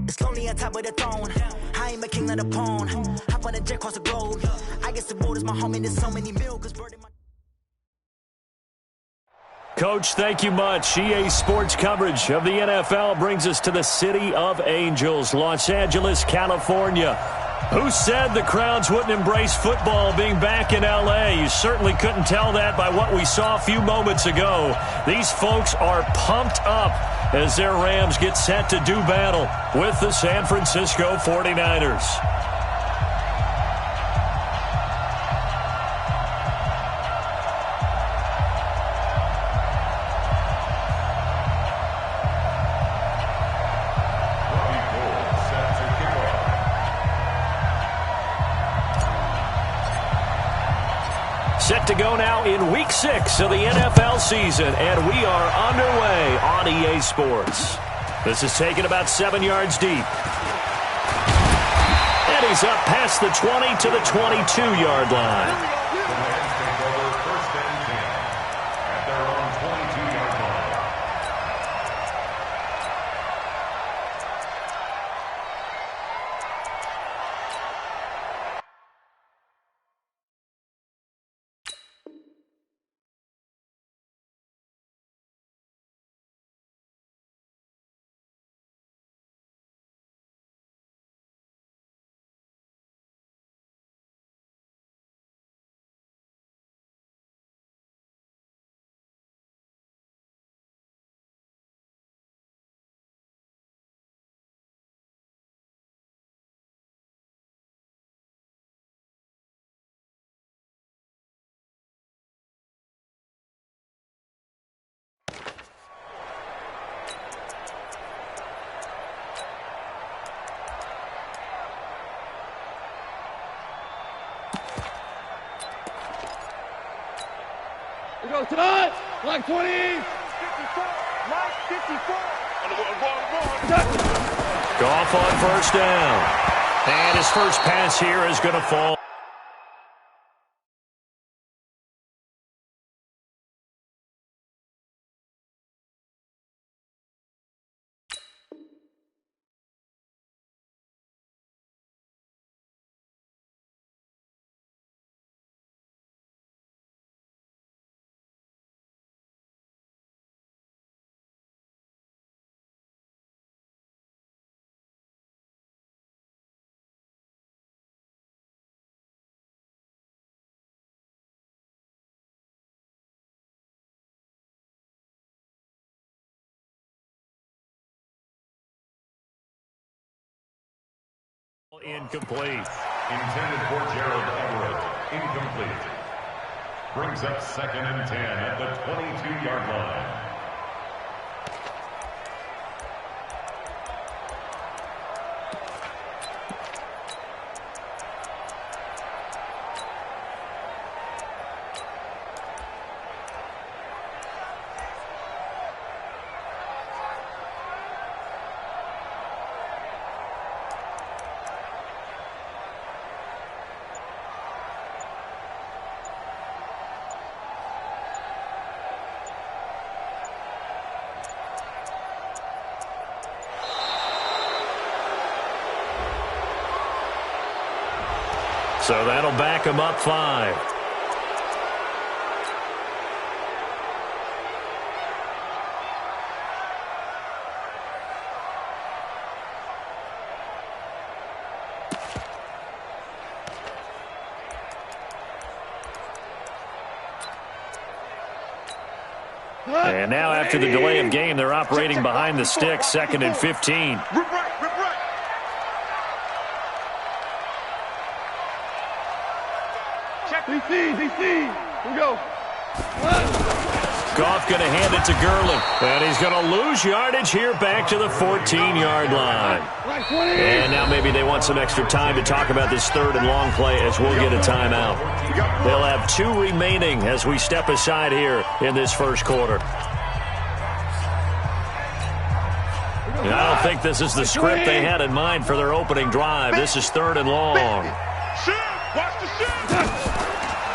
It's lonely on top of the throne. I ain't a king of the pawn. Hop on a jet across the globe. I guess the world is my home and there's so many milkers burning my... Coach, thank you much. EA Sports coverage of the NFL brings us to the City of Angels, Los Angeles, California. Who said the crowds wouldn't embrace football being back in L.A.? You certainly couldn't tell that by what we saw a few moments ago. These folks are pumped up as their Rams get set to do battle with the San Francisco 49ers. Set to go now in Week 6 of the NFL season, and we are underway on EA Sports. This is taken about 7 yards deep. And he's up past the 20 to the 22-yard line. Here goes tonight, like 20. 54, like 54. Goff on first down. And his first pass here is going to fall. Incomplete. Intended for Gerald Everett. Incomplete. Brings up 2nd and 10 at the 22-yard line. So that'll back him up 5. And now after the delay of game, they're operating behind the sticks, 2nd and 15. DC, here we go. Goff going to hand it to Gurley. And he's going to lose yardage here back to the 14-yard line. And now maybe they want some extra time to talk about this 3rd and long play as we'll get a timeout. They'll have 2 remaining as we step aside here in this first quarter. I don't think this is the script they had in mind for their opening drive. This is 3rd and long.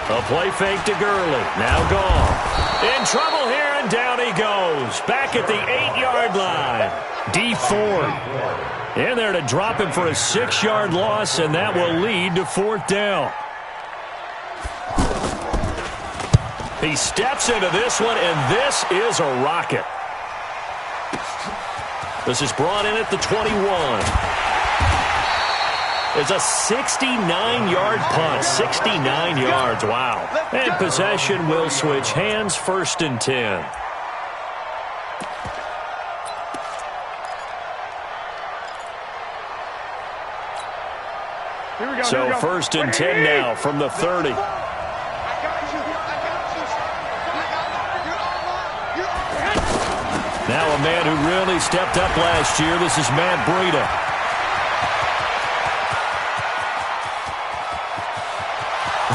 A play fake to Gurley. Now Goff. In trouble here, and down he goes. Back at the 8-yard line. D4 in there to drop him for a 6-yard loss, and that will lead to 4th down. He steps into this one, and this is a rocket. This is brought in at the 21. It's a 69-yard punt. 69 yards, wow. And possession will switch hands, 1st and 10. So 1st and 10 now from the 30. Now a man who really stepped up last year. This is Matt Breida.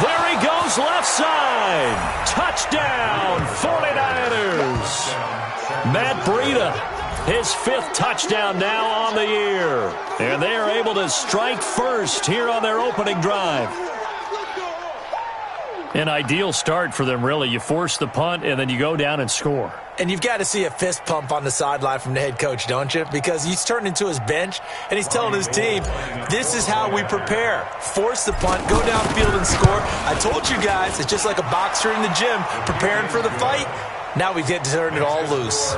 There he goes, left side. Touchdown, 49ers. Matt Breida, his 5th touchdown now on the year. And they are able to strike first here on their opening drive. An ideal start for them, really. You force the punt, and then you go down and score. And you've got to see a fist pump on the sideline from the head coach, don't you? Because he's turned into his bench, and he's telling his team, this is how we prepare. Force the punt, go downfield and score. I told you guys, it's just like a boxer in the gym preparing for the fight. Now we get to turn it all loose.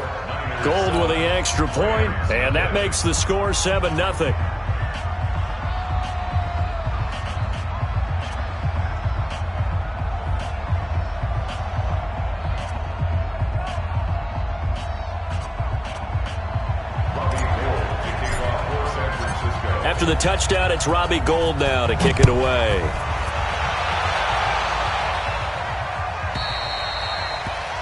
Gold with the extra point, and that makes the score 7-0. After the touchdown, it's Robbie Gould now to kick it away.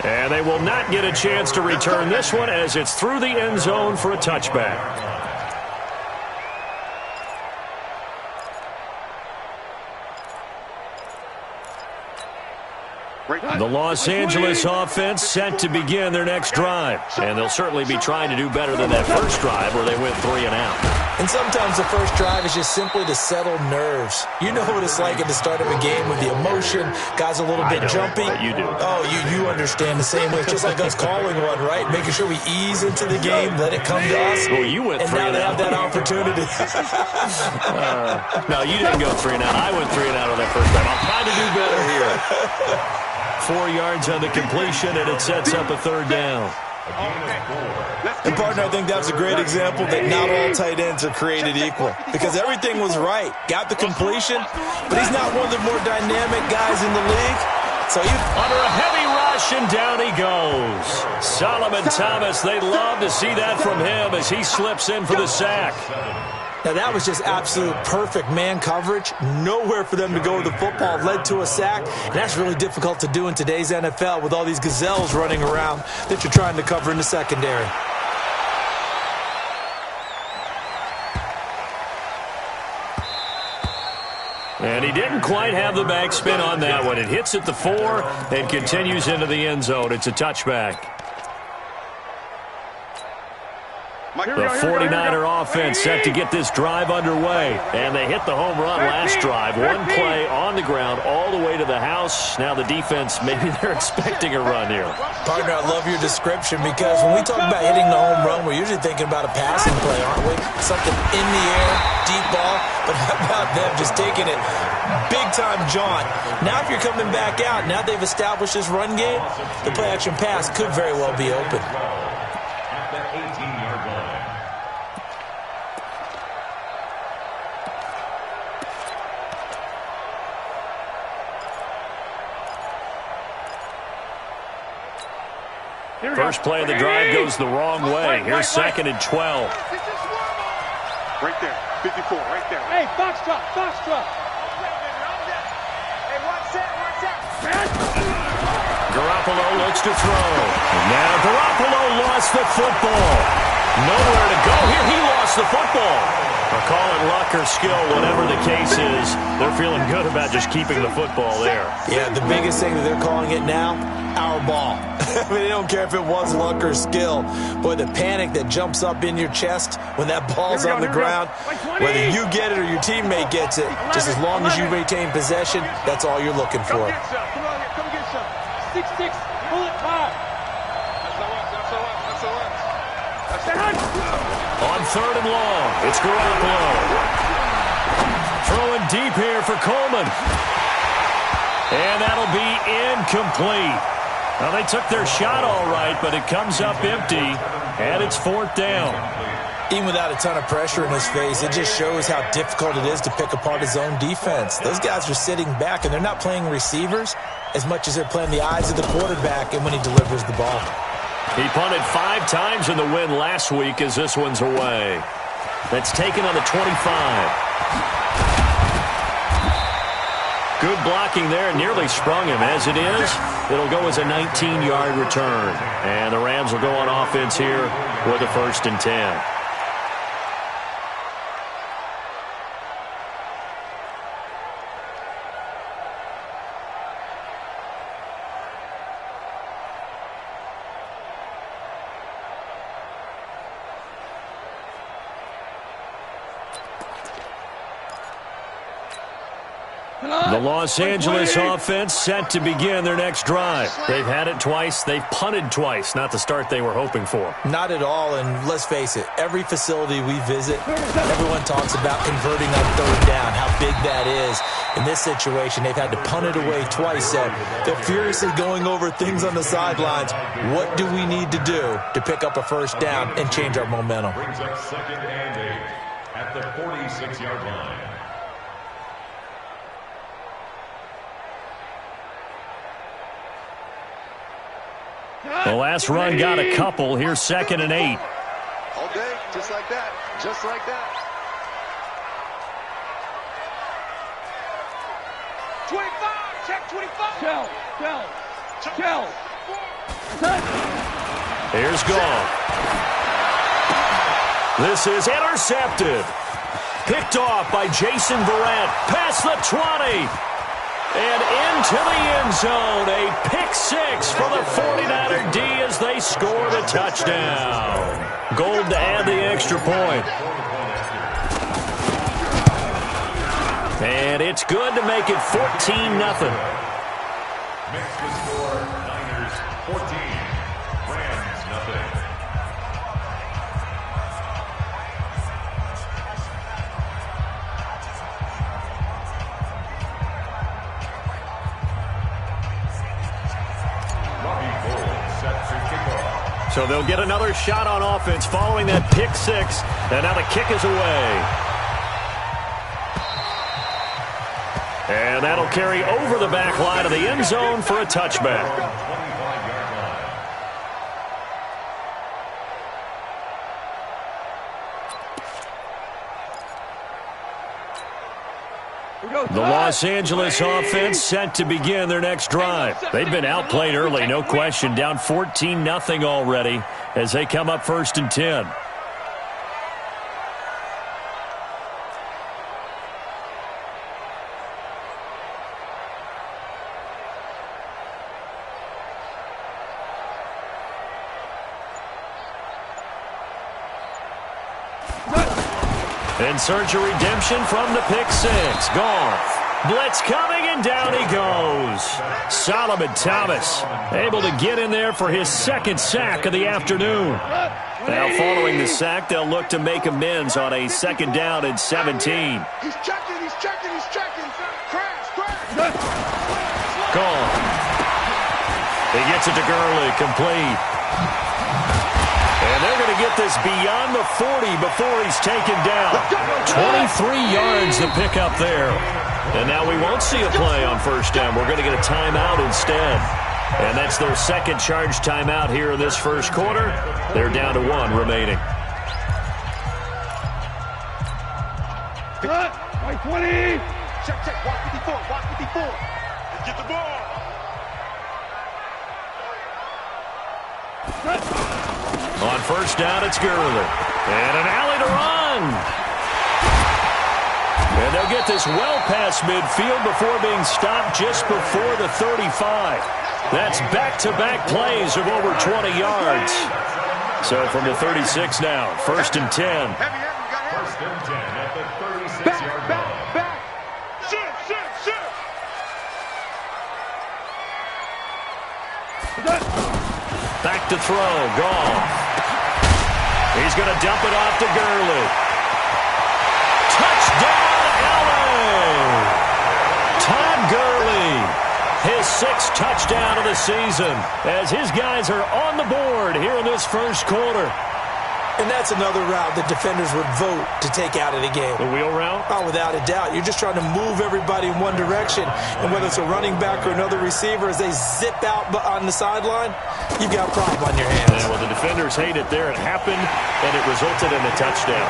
And they will not get a chance to return this one as it's through the end zone for a touchback. The Los Angeles offense set to begin their next drive. And they'll certainly be trying to do better than that first drive where they went 3 and out. And sometimes the first drive is just simply to settle nerves. You know what it's like at the start of a game with the emotion. Guys a little bit jumpy. You do. Oh, you understand the same way. It's just like us calling one, right? Making sure we ease into the game, let it come to us. Well, you went 3 and out. And now they have that opportunity. No, you didn't go 3 and out. I went 3 and out on that first drive. I'll try to do better here. 4 yards on the completion, and it sets up a 3rd down. And, partner, I think that's a great example that not all tight ends are created equal. Because everything was right. Got the completion, but he's not one of the more dynamic guys in the league. So under a heavy rush, and down he goes. Solomon Thomas, they love to see that from him as he slips in for the sack. Now, that was just absolute perfect man coverage. Nowhere for them to go with the football. Led to a sack. And that's really difficult to do in today's NFL with all these gazelles running around that you're trying to cover in the secondary. And he didn't quite have the backspin on that one. It hits at the 4 and continues into the end zone. It's a touchback. The 49er offense set to get this drive underway. And they hit the home run last drive. One play on the ground all the way to the house. Now the defense, maybe they're expecting a run here. Partner, I love your description because when we talk about hitting the home run, we're usually thinking about a passing play, aren't we? Something in the air, deep ball. But how about them just taking it big-time jaunt? Now if you're coming back out, now they've established this run game, the play-action pass could very well be open. First play of the drive goes the wrong way. Here's 2nd and 12. Right there, 54, right there. Hey, box truck, box truck. Hey, watch that. Garoppolo looks to throw. Now Garoppolo lost the football. Nowhere to go here. He lost the football. Or call it luck or skill, whatever the case is. They're feeling good about just keeping the football there. Yeah, the biggest thing that they're calling it now, our ball. I mean, they don't care if it was luck or skill. Boy, the panic that jumps up in your chest when that ball's on the ground, whether you get it or your teammate gets it, just as long as you retain possession, that's all you're looking for. Come get some. Come get some. 6'6", bullet 5. On 3rd and long, it's Garoppolo. Throwing deep here for Coleman. And that'll be incomplete. Well, they took their shot all right, but it comes up empty, and it's 4th down. Even without a ton of pressure in his face, it just shows how difficult it is to pick apart his own defense. Those guys are sitting back, and they're not playing receivers as much as they're playing the eyes of the quarterback and when he delivers the ball. He punted 5 times in the win last week as this one's away. That's taken on the 25. Good blocking there, nearly sprung him. As it is, it'll go as a 19-yard return. And the Rams will go on offense here with a 1st and 10. The Los Angeles offense set to begin their next drive. They've had it twice. They've punted twice. Not the start they were hoping for. Not at all, and let's face it, every facility we visit, everyone talks about converting on 3rd down, how big that is. In this situation, they've had to punt it away twice, so they're furiously going over things on the sidelines. What do we need to do to pick up a 1st down and change our momentum? Brings up 2nd and 8 at the 46-yard line. The last run got a couple. Here's 2nd and 8. All day, just like that. Just like that. 25. Check 25. Shell. Here's Goff. This is intercepted. Picked off by Jason Verrett. Past the 20. And into the end zone. A pick 6 for the 49er D as they scored a touchdown. Gold to add the extra point. And it's good to make it 14-0. Makes the score Niners 14, Rams nothing. So they'll get another shot on offense following that pick 6. And now the kick is away. And that'll carry over the back line of the end zone for a touchback. The Los Angeles offense set to begin their next drive. They've been outplayed early, no question, down 14-0 already as they come up 1st and 10. In search of redemption from the pick 6. Goff. Blitz coming, and down he goes. Solomon Thomas able to get in there for his 2nd sack of the afternoon. Now following the sack, they'll look to make amends on a 2nd down and 17. He's checking. Crash. Goff. He gets it to Gurley, complete. And they're going to get this beyond the 40 before he's taken down. 23 yards to pick up there. And now we won't see a play on 1st down. We're going to get a timeout instead. And that's their 2nd charge timeout here in this 1st quarter. They're down to 1 remaining. Cut. Right 20. Check. Walk 54. Let's get the ball. On 1st down, it's Gurley. And an alley to run. And they'll get this well past midfield before being stopped just before the 35. That's back-to-back plays of over 20 yards. So from the 36 now, 1st and 10. 1st and 10 at the 36-yard line. Back. Shoot. Back to throw. Goff. He's going to dump it off to Gurley. Touchdown, LA! Todd Gurley, his 6th touchdown of the season, as his guys are on the board here in this first quarter. And that's another route that defenders would vote to take out of the game. The wheel route? Oh, without a doubt. You're just trying to move everybody in one direction. And whether it's a running back or another receiver, as they zip out on the sideline, you've got a problem on your hands. Yeah, well, the defenders hate it there. It happened, and it resulted in a touchdown.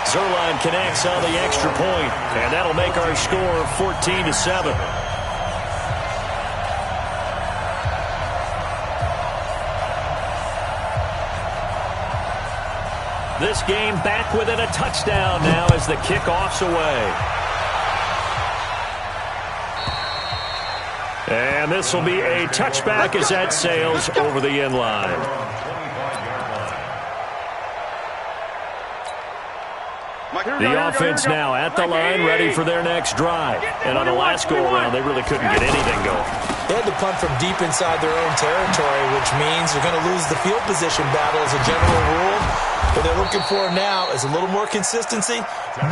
Zuerlein connects on the extra point, and that'll make our score 14-7. This game back within a touchdown now as the kickoff's away. And this will be a touchback as that sails over the end line. The offense now at the line, ready for their next drive. And on the last go-around, they really couldn't get anything going. They had to punt from deep inside their own territory, which means they're going to lose the field position battle as a general rule. What they're looking for now is a little more consistency,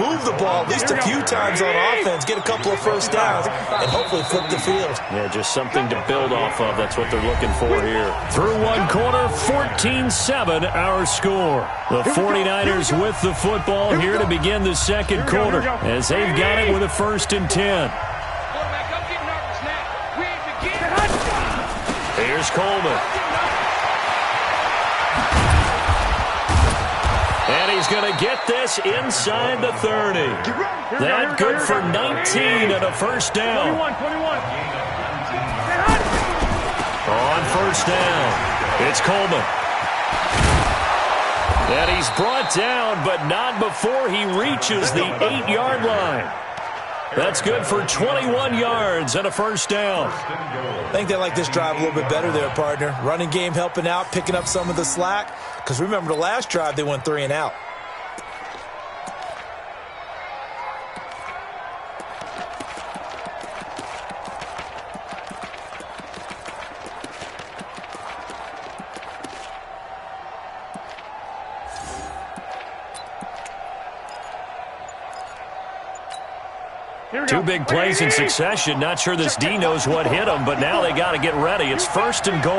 move the ball at least a few times on offense, get a couple of first downs, and hopefully flip the field. Yeah, just something to build off of. That's what they're looking for here. Through one quarter, 14-7 our score. The 49ers with the football here to begin the second quarter as they've got it with a 1st and 10. Here's Coleman. And he's going to get this inside the 30. That good for 19 and a first down. On first down, it's Coleman. And he's brought down, but not before he reaches the 8-yard line. That's good for 21 yards and a first down. I think they like this drive a little bit better there, partner. Running game helping out, picking up some of the slack. Because remember, the last drive, they went 3 and out. Two big plays in succession. Not sure this D knows what hit him, but now they got to get ready. It's 1st and goal.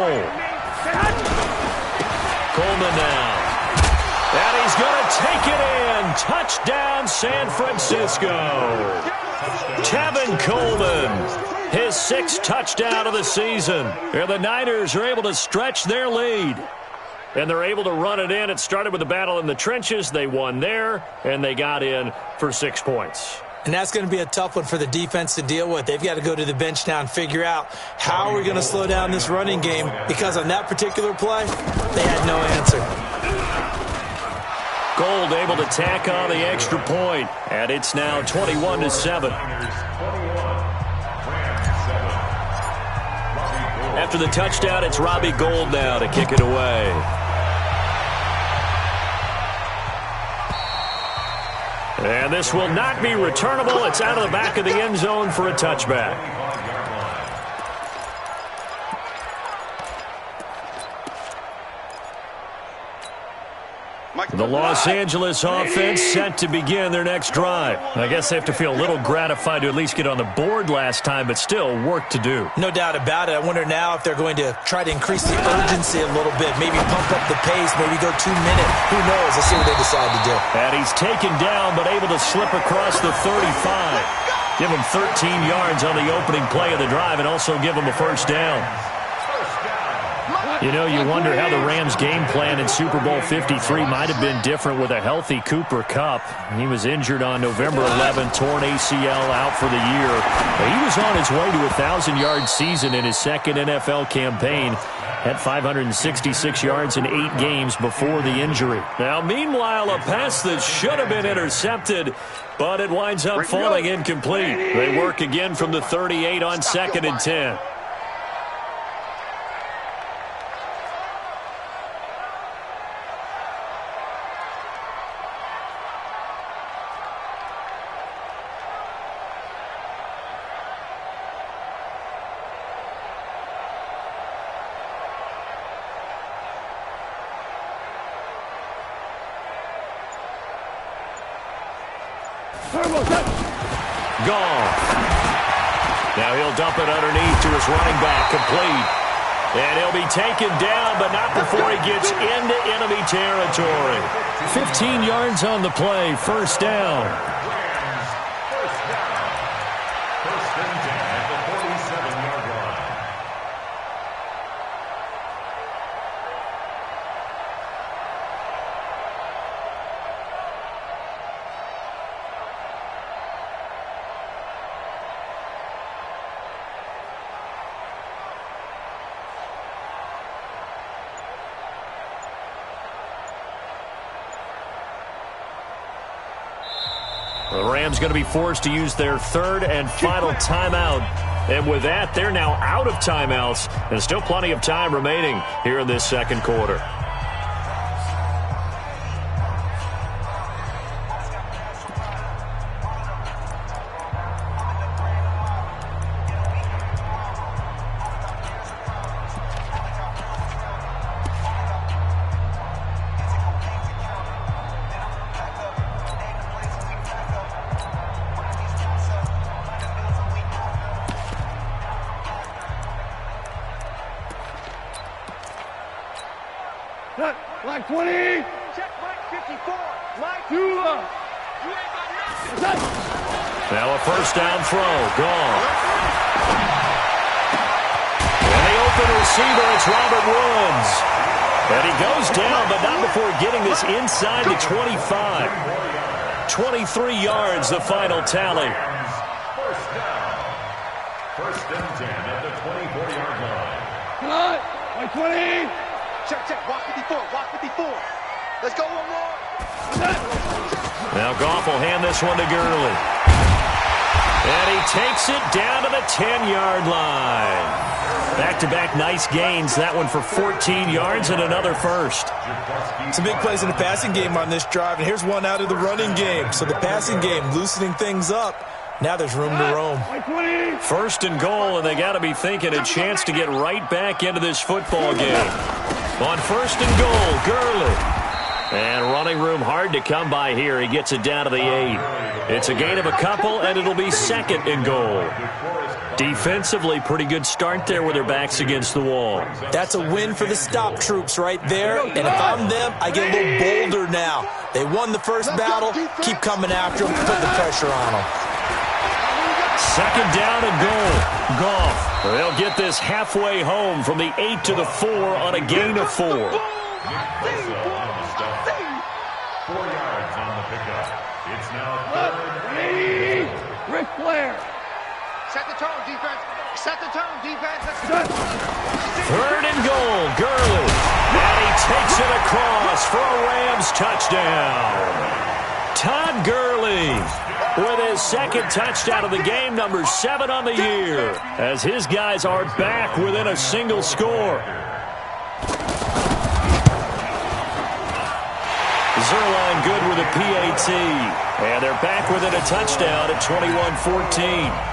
Coleman now. And he's going to take it in. Touchdown, San Francisco. Tevin Coleman, his 6th touchdown of the season. And the Niners are able to stretch their lead. And they're able to run it in. It started with a battle in the trenches. They won there, and they got in for 6 points. And that's going to be a tough one for the defense to deal with. They've got to go to the bench now and figure out how are we going to slow down this running game, because on that particular play, they had no answer. Gold able to tack on the extra point, and it's now 21-7. After the touchdown, it's Robbie Gould now to kick it away. And this will not be returnable. It's out of the back of the end zone for a touchback. The Los Angeles offense set to begin their next drive. I guess they have to feel a little gratified to at least get on the board last time, but still work to do. No doubt about it. I wonder now if they're going to try to increase the urgency a little bit, maybe pump up the pace, maybe go 2 minutes. Who knows? Let's see what they decide to do. And he's taken down, but able to slip across the 35. Give him 13 yards on the opening play of the drive and also give him a first down. You know, you wonder how the Rams' game plan in Super Bowl 53 might have been different with a healthy Cooper Kupp. He was injured on November 11, torn ACL, out for the year. He was on his way to a 1,000-yard season in his second NFL campaign. Had 566 yards in 8 games before the injury. Now, meanwhile, a pass that should have been intercepted, but it winds up falling incomplete. They work again from the 38 on 2nd and 10. Gone. Now he'll dump it underneath to his running back, complete. And he'll be taken down, but not before he gets into enemy territory. 15 yards on the play, first down. First and 10 at the 47-yard line. The Rams going to be forced to use their third and final timeout. And with that, they're now out of timeouts. And still plenty of time remaining here in this second quarter. Line 20. Check Mike 54. Mike 2. Now a first down throw. Gone. And the open receiver, it's Robert Woods. And he goes down, but not before getting this inside the 25. 23 yards, the final tally. First down. First and 10 at the 24-yard line. Cut. Line 20. check. Walk 54. Walk 54. Let's go one more. Now Goff will hand this one to Gurley. And he takes it down to the 10-yard line. Back-to-back nice gains. That one for 14 yards and another first. Some big plays in the passing game on this drive, and here's one out of the running game. So the passing game loosening things up. Now there's room to roam. First and goal, and they got to be thinking a chance to get right back into this football game. On first and goal, Gurley. And running room hard to come by here. He gets it down to the 8. It's a gain of a couple, and it'll be second and goal. Defensively, pretty good start there with their backs against the wall. That's a win for the stop troops right there. And if I'm them, I get a little bolder now. They won the first battle. Keep coming after them. Put the pressure on them. Second down and goal. Goff. They'll get this halfway home from the 8 to the 4 on a gain of 4. 4 yards on the pickup. It's now third. Ric Flair. Set the tone, defense. Set the tone, defense. Third and goal, Gurley. And he takes it across for a Rams touchdown. Todd Gurley with his second touchdown of the game, number 7 on the year, as his guys are back within a single score. Zerline good with a PAT. And they're back within a touchdown at 21-14.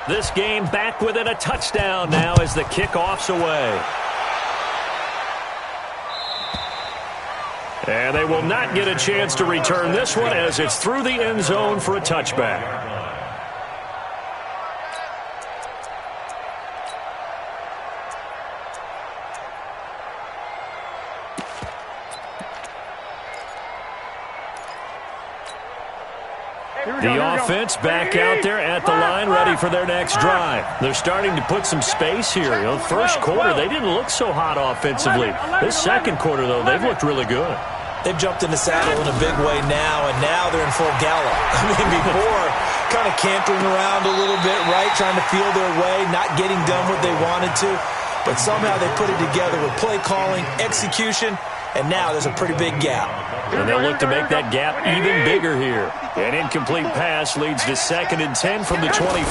This game back within a touchdown now as the kickoff's away. And they will not get a chance to return this one as it's through the end zone for a touchback. The offense back out there at the line, ready for their next drive. They're starting to put some space here. You know, first quarter, they didn't look so hot offensively. This second quarter, though, they've looked really good. They've jumped in the saddle in a big way now, and now they're in full gallop. I mean, before, kind of cantering around a little bit, right, trying to feel their way, not getting done what they wanted to. but somehow they put it together with play calling, execution, and now there's a pretty big gap. And they'll look to make that gap even bigger here. An incomplete pass leads to 2nd and 10 from the 25.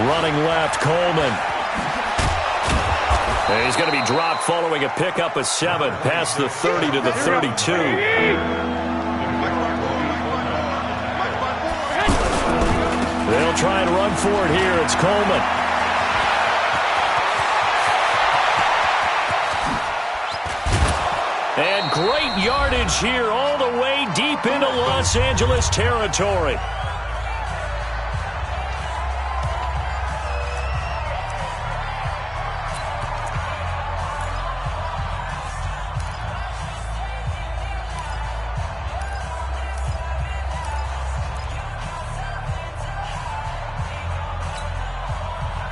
Running left, Coleman. And he's going to be dropped following a pickup of 7 past the 30 to the 32. They'll try and run for it here. It's Coleman. And great yardage here all the way deep into Los Angeles territory.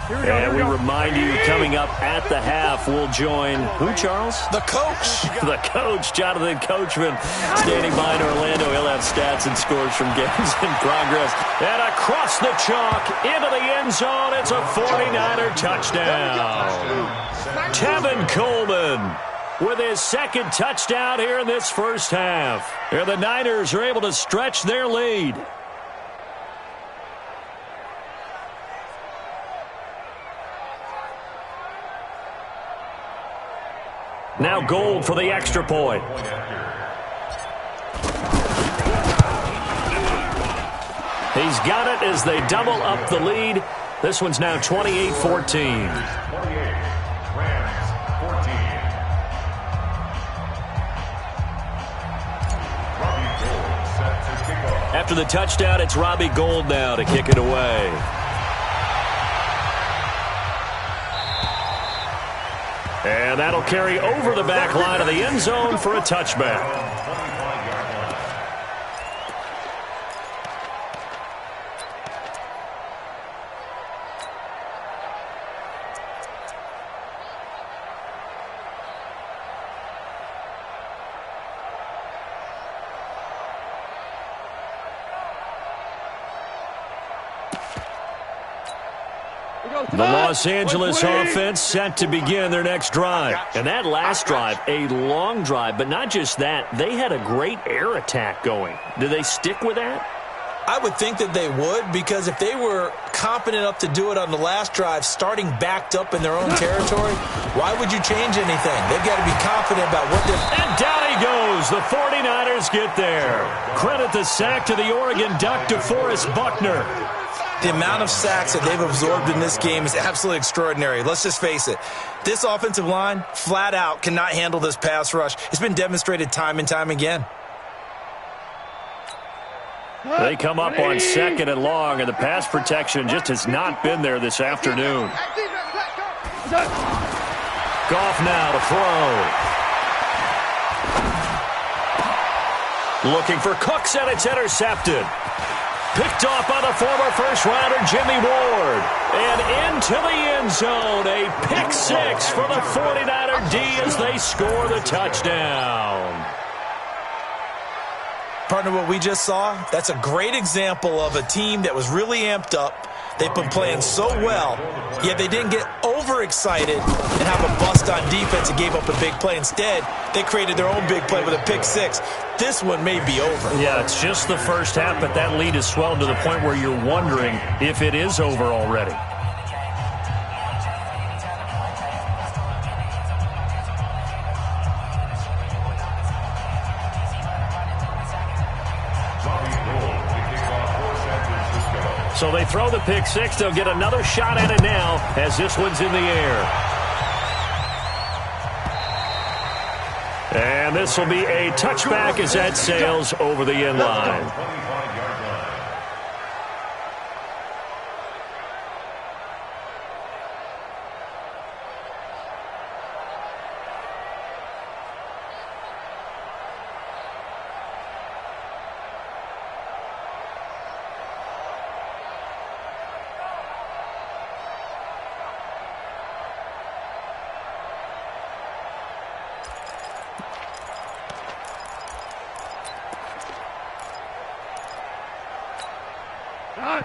And we remind you, coming up at the half, we'll join who, Charles? The coach. The coach, Jonathan Coachman, standing by in Orlando. He'll have stats and scores from games in progress. And across the chalk, into the end zone, it's a 49er touchdown. Tevin Coleman with his 2nd touchdown here in this first half. And the Niners are able to stretch their lead. Now Gold for the extra point. He's got it as they double up the lead. This one's now 28-14. After the touchdown, it's Robbie Gould now to kick it away. And that'll carry over the back line of the end zone for a touchback. The Los Angeles offense set to begin their next drive. And that last drive, a long drive, but not just that. They had a great air attack going. Do they stick with that? I would think that they would, because if they were competent enough to do it on the last drive, starting backed up in their own territory, why would you change anything? They've got to be confident about what they're... And down he goes. The 49ers get there. Credit the sack to the Oregon Duck, DeForest Buckner. The amount of sacks that they've absorbed in this game is absolutely extraordinary. Let's just face it. This offensive line, flat out, cannot handle this pass rush. It's been demonstrated time and time again. They come up on 2nd and long, and the pass protection just has not been there this afternoon. Goff now to throw. Looking for Cooks, and it's intercepted. Picked off by the former first-rounder Jimmy Ward. And into the end zone. A pick 6 for the 49er D as they score the touchdown. Partner, what we just saw, that's a great example of a team that was really amped up. They've been playing so well, yet they didn't get overexcited and have a bust on defense and gave up a big play. Instead, they created their own big play with a pick 6. This one may be over. Yeah, it's just the first half, but that lead has swelled to the point where you're wondering if it is over already. So they throw the pick 6. They'll get another shot at it now as this one's in the air. And this will be a touchback as that sails over the end line.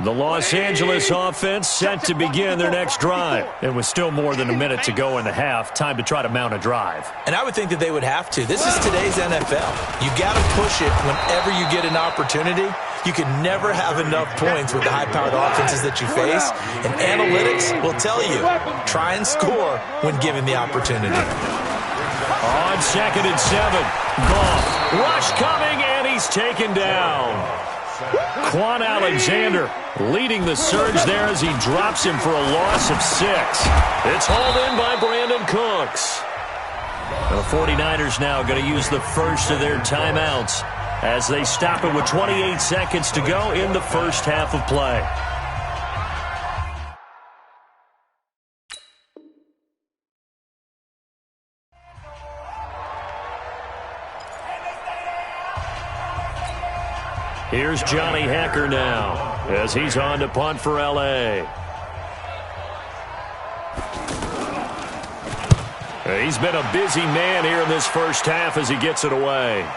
The Los Angeles offense set to begin their next drive. And with still more than a minute to go in the half, time to try to mount a drive. And I would think that they would have to. This is today's NFL. You got to push it whenever you get an opportunity. You can never have enough points with the high-powered offenses that you face. And analytics will tell you, try and score when given the opportunity. On 2nd and 7, Goff. Rush coming, and he's taken down. Quan Alexander leading the surge there as he drops him for a loss of 6. It's hauled in by Brandon Cooks. The 49ers now going to use the first of their timeouts as they stop it with 28 seconds to go in the first half of play. Here's Johnny Hecker now as he's on to punt for L.A. He's been a busy man here in this first half as he gets it away.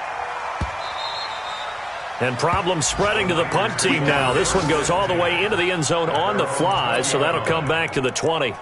And problems spreading to the punt team now. This one goes all the way into the end zone on the fly, so that'll come back to the 20.